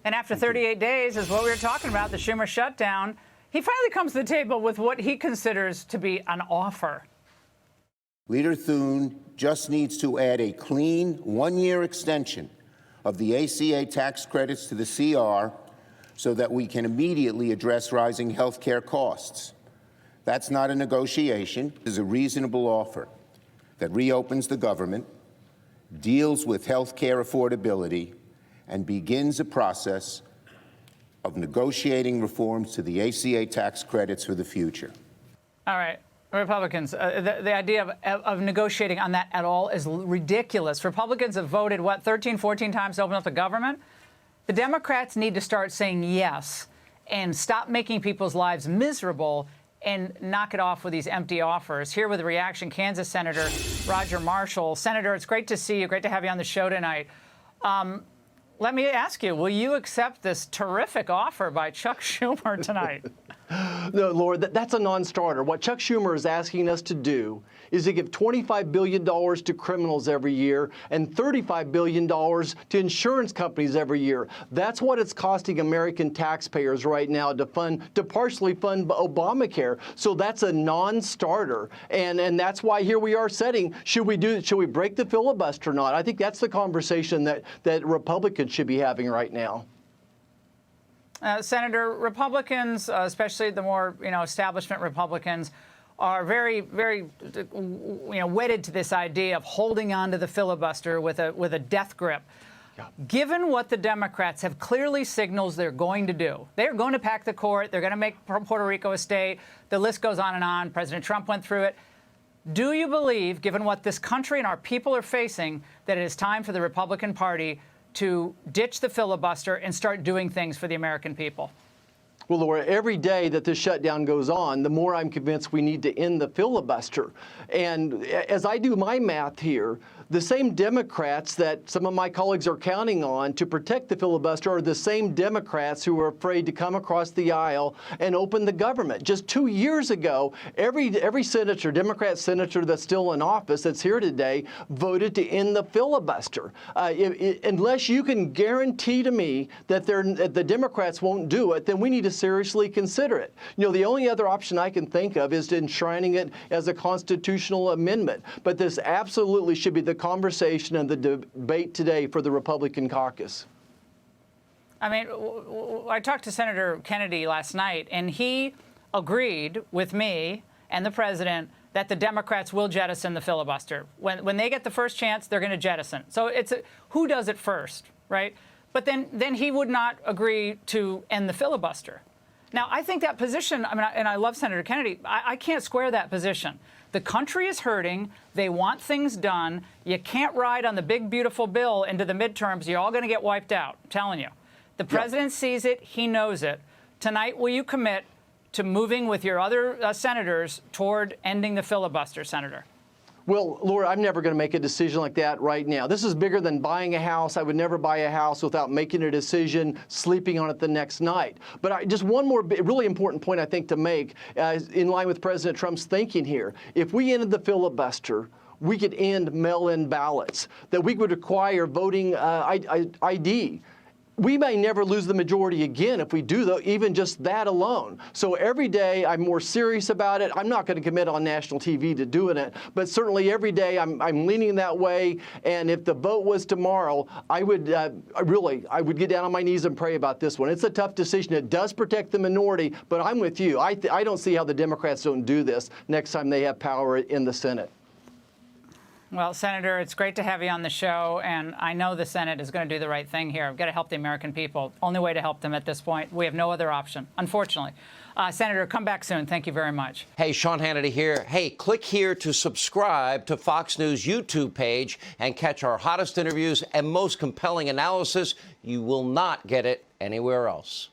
And after 38 days is what we were talking about, the Schumer shutdown, he finally comes to the table with what he considers to be an offer. Leader Thune just needs to add a clean one-year extension of the ACA tax credits to the CR so that we can immediately address rising health care costs. That's not a negotiation. It is a reasonable offer that reopens the government, deals with health care affordability, and begins a process of negotiating reforms to the ACA tax credits for the future. All right. Republicans, the idea of negotiating on that at all is ridiculous. Republicans have voted, 13, 14 times to open up the government? The Democrats need to start saying yes and stop making people's lives miserable and knock it off with these empty offers. Here with a reaction, Kansas Senator Roger Marshall. Senator, it's great to see you. Great to have you on the show tonight. Let me ask you, will you accept this terrific offer by Chuck Schumer tonight? No, Laura, that's a non-starter. What Chuck Schumer is asking us to do is to give $25 billion to criminals every year and $35 billion to insurance companies every year. That's what it's costing American taxpayers right now to partially fund Obamacare. So that's a non-starter. And that's why here we are setting, should we break the filibuster or not? I think that's the conversation that Republicans should be having right now. Senator, Republicans, especially the more establishment Republicans, are very, very wedded to this idea of holding on to the filibuster with a death grip. Yeah. Given what the Democrats have clearly signaled they're going to do, they're going to pack the court, they're going to make Puerto Rico a state, the list goes on and on. President Trump went through it. Do you believe, given what this country and our people are facing, that it is time for the Republican Party to ditch the filibuster and start doing things for the American people? Well, Laura, every day that this shutdown goes on, the more I'm convinced we need to end the filibuster. And as I do my math here, the same Democrats that some of my colleagues are counting on to protect the filibuster are the same Democrats who are afraid to come across the aisle and open the government. Just 2 years ago, every senator, Democrat senator that's still in office that's here today, voted to end the filibuster. Unless you can guarantee to me that the Democrats won't do it, then we need to seriously consider it. The only other option I can think of is enshrining it as a constitutional amendment. But this absolutely should be the conversation and the debate today for the Republican caucus. I mean, I talked to Senator Kennedy last night, and he agreed with me and the president that the Democrats will jettison the filibuster. When they get the first chance, they're going to jettison. So it's who does it first, right? But then he would not agree to end the filibuster. Now, I think that position, and I love Senator Kennedy, I can't square that position. The country is hurting. They want things done. You can't ride on the big, beautiful bill into the midterms. You're all going to get wiped out. I'm telling you. The president sees it. He knows it. Tonight, will you commit to moving with your other senators toward ending the filibuster, Senator? Well, Laura, I'm never going to make a decision like that right now. This is bigger than buying a house. I would never buy a house without making a decision, sleeping on it the next night. But just one more really important point I think to make, in line with President Trump's thinking here. If we ended the filibuster, we could end mail-in ballots, that we would require voting ID. We may never lose the majority again if we do, though, even just that alone. So every day I'm more serious about it. I'm not going to commit on national TV to doing it, but certainly every day I'm leaning that way. And if the vote was tomorrow, I would get down on my knees and pray about this one. It's a tough decision. It does protect the minority, but I'm with you. I don't see how the Democrats don't do this next time they have power in the Senate. Well, Senator, it's great to have you on the show, and I know the Senate is going to do the right thing here. We've got to help the American people. Only way to help them at this point. We have no other option, unfortunately. Senator, come back soon. Thank you very much. Hey, Sean Hannity here. Hey, click here to subscribe to Fox News YouTube page and catch our hottest interviews and most compelling analysis. You will not get it anywhere else.